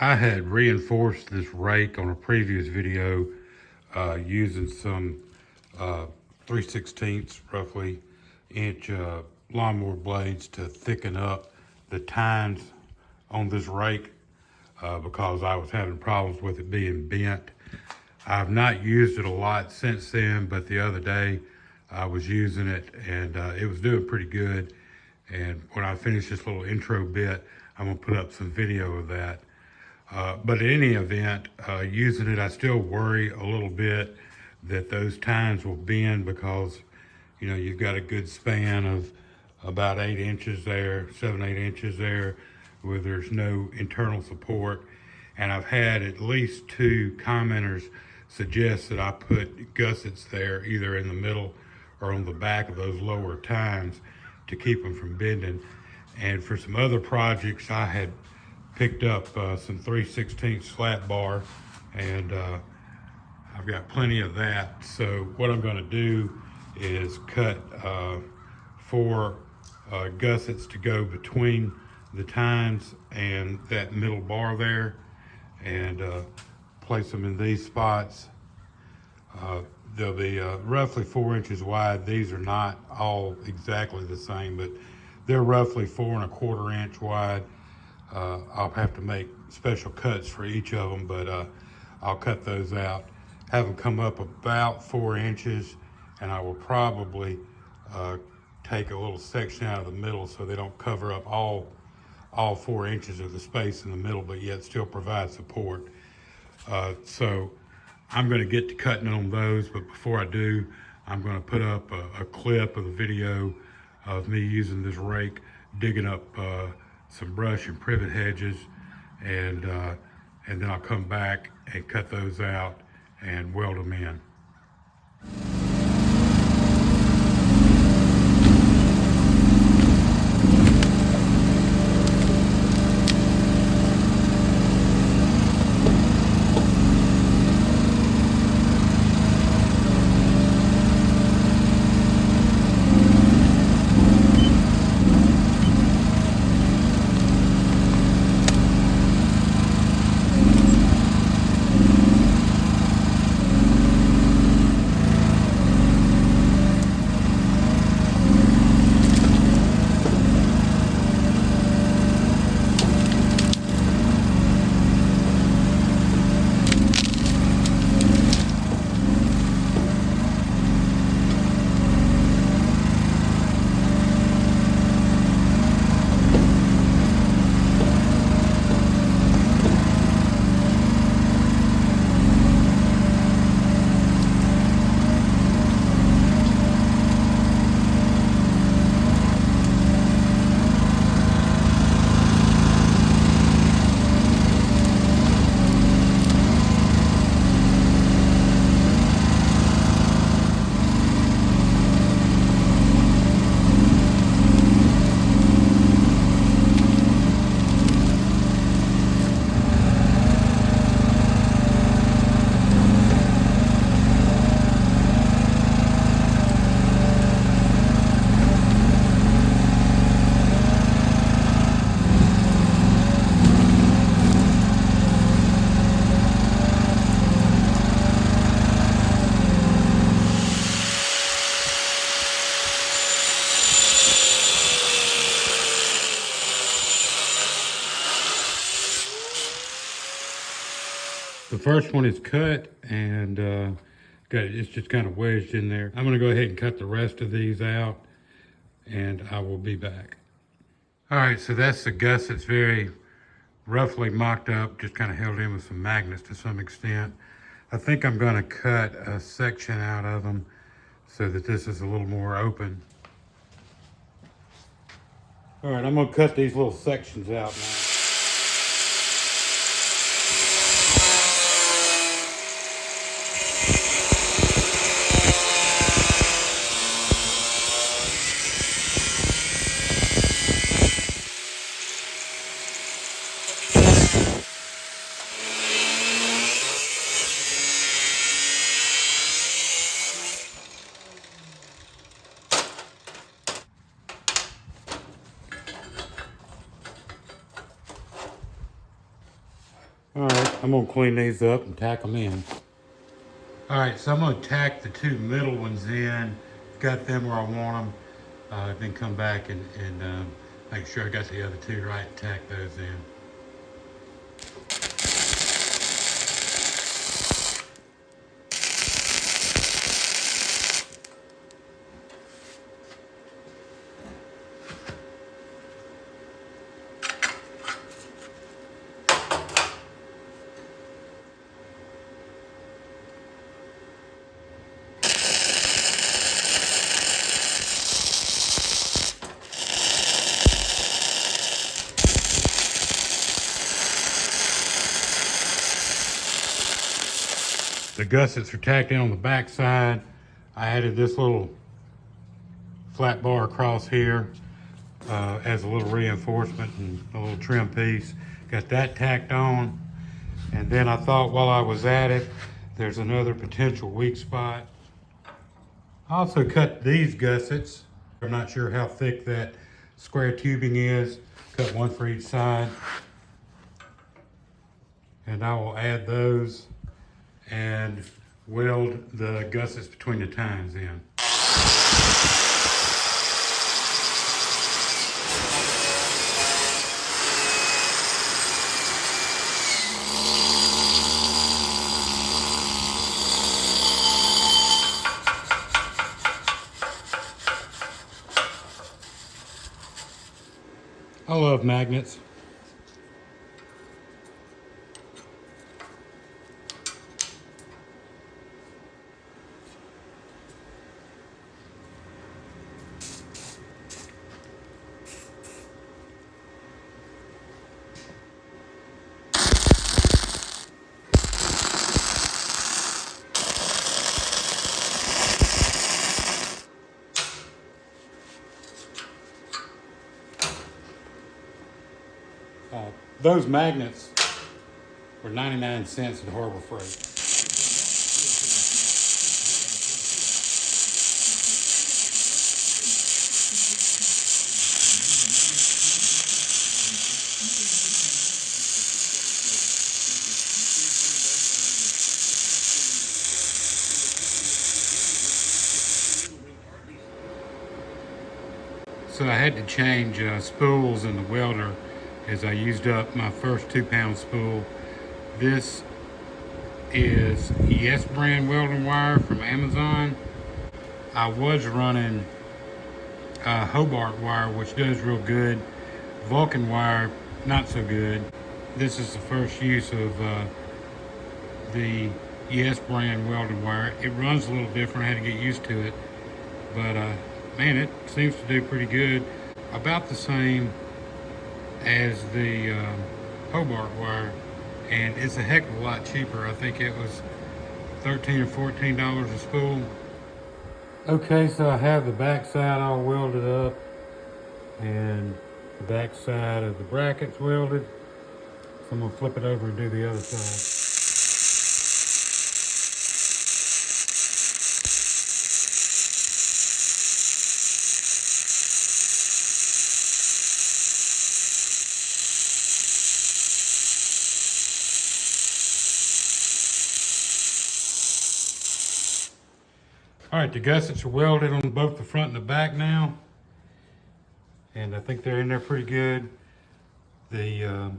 I had reinforced this rake on a previous video using some 3/16 roughly inch lawnmower blades to thicken up the tines on this rake because I was having problems with it being bent. I've not used it a lot since then, but the other day I was using it and it was doing pretty good. And when I finish this little intro bit, I'm gonna put up some video of that. But in any event, using it, I still worry a little bit that those tines will bend because, you know, you've got a good span of about 8 inches there, 7, 8 inches there, where there's no internal support. And I've had at least 2 commenters suggest that I put gussets there, either in the middle or on the back of those lower tines to keep them from bending. And for some other projects, I had picked up some 3/16 slat bar, and I've got plenty of that. So what I'm gonna do is cut 4 gussets to go between the tines and that middle bar there, and place them in these spots. They'll be roughly 4 inches wide. These are not all exactly the same, but they're roughly 4 1/4 inch wide. I'll have to make special cuts for each of them, but I'll cut those out, have them come up about 4 inches, and I will probably take a little section out of the middle so they don't cover up all 4 inches of the space in the middle, but yet still provide support. So I'm going to get to cutting on those, but before I do, I'm going to put up a clip of the video of me using this rake, digging up some brush and privet hedges, and then I'll come back and cut those out and weld them in. The first one is cut, and it's just kind of wedged in there. I'm gonna go ahead and cut the rest of these out, and I will be back. All right, so that's the gusset. It's very roughly mocked up, just kind of held in with some magnets to some extent. I think I'm gonna cut a section out of them so that this is a little more open. All right, I'm gonna cut these little sections out now. All right, I'm gonna clean these up and tack them in. All right, so I'm gonna tack the two middle ones in, got them where I want them, then come back and make sure I got the other two right and tack those in. The gussets are tacked in on the back side. I added this little flat bar across here as a little reinforcement and a little trim piece. Got that tacked on. And then I thought while I was at it, there's another potential weak spot. I also cut these gussets. I'm not sure how thick that square tubing is. Cut one for each side. And I will add those and weld the gussets between the tines in. I love magnets. Those magnets were 99 cents at Harbor Freight. So I had to change spools in the welder as I used up my first 2-pound spool. This is Yes brand welding wire from Amazon. I was running Hobart wire, which does real good. Vulcan wire, not so good. This is the first use of the Yes brand welding wire. It runs a little different. I had to get used to it, but man, it seems to do pretty good. About the same as the Hobart wire, and it's a heck of a lot cheaper. I think it was $13 or $14 a spool. Okay, so I have the back side all welded up and the back side of the brackets welded. So I'm gonna flip it over and do the other side. All right, the gussets are welded on both the front and the back now. And I think they're in there pretty good. The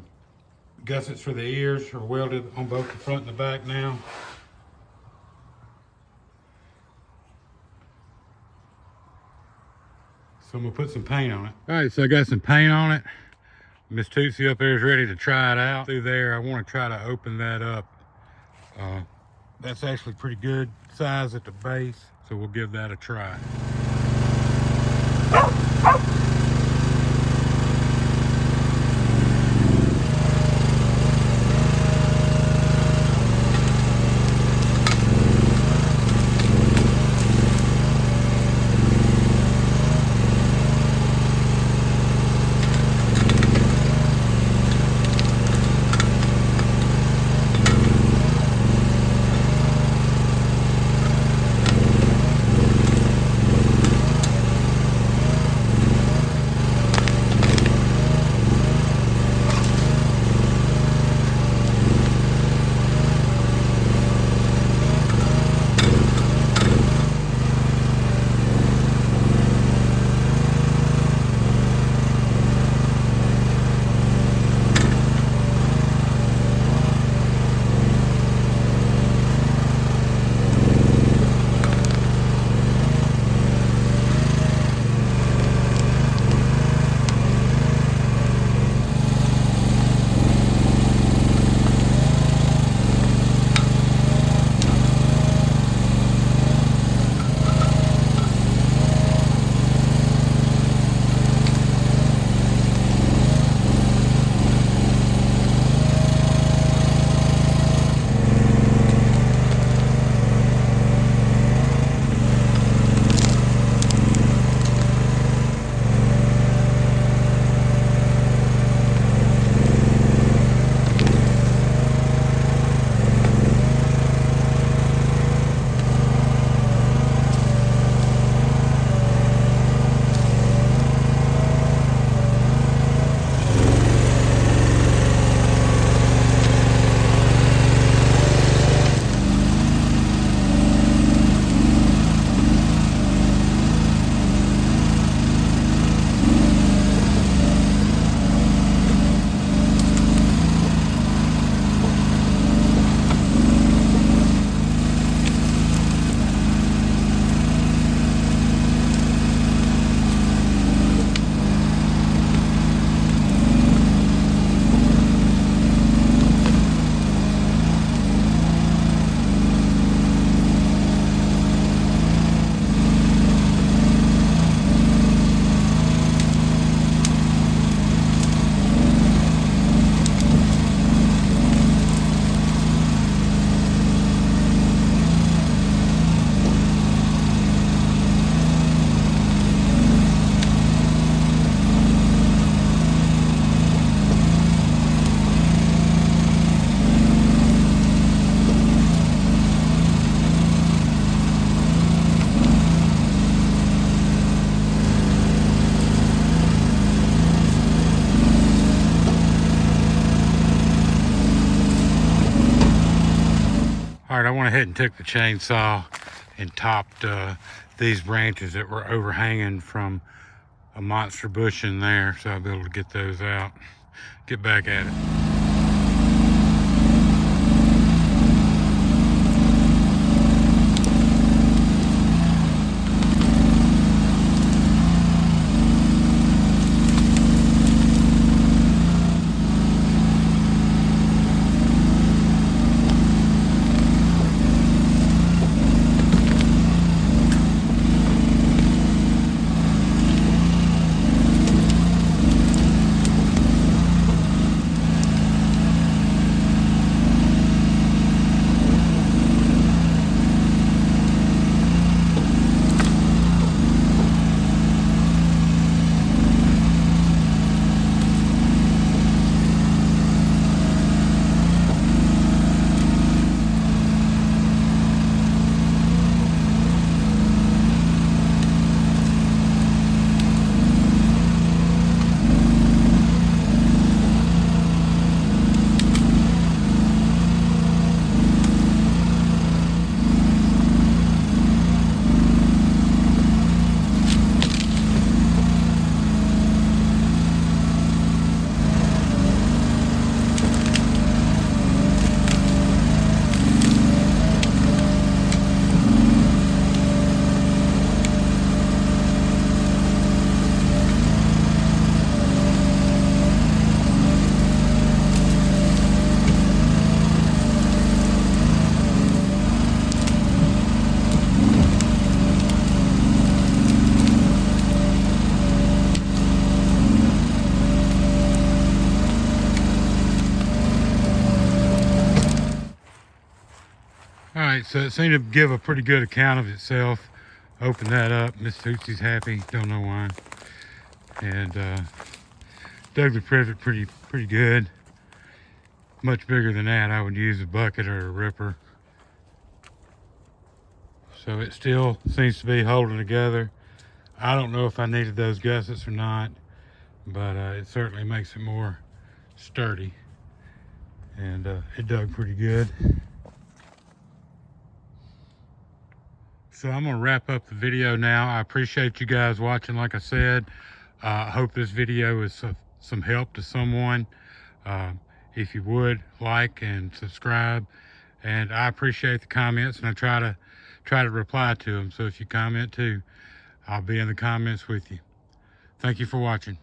gussets for the ears are welded on both the front and the back now. So I'm gonna put some paint on it. All right, so I got some paint on it. Miss Tootsie up there is ready to try it out. Through there, I wanna try to open that up. That's actually pretty good size at the base, so we'll give that a try. went ahead and took the chainsaw and topped these branches that were overhanging from a monster bush in there, so I'll be able to get those out, get back at it. All right, so it seemed to give a pretty good account of itself. Open that up. Miss Tootsie's happy. Don't know why. And dug the privet pretty good. Much bigger than that. I would use a bucket or a ripper. So it still seems to be holding together. I don't know if I needed those gussets or not, but it certainly makes it more sturdy. And it dug pretty good. So I'm gonna wrap up the video now. I appreciate you guys watching. Like I said, I hope this video is some help to someone. If you would like and subscribe, and I appreciate the comments, and I try to reply to them. So if you comment too, I'll be in the comments with you. Thank you for watching.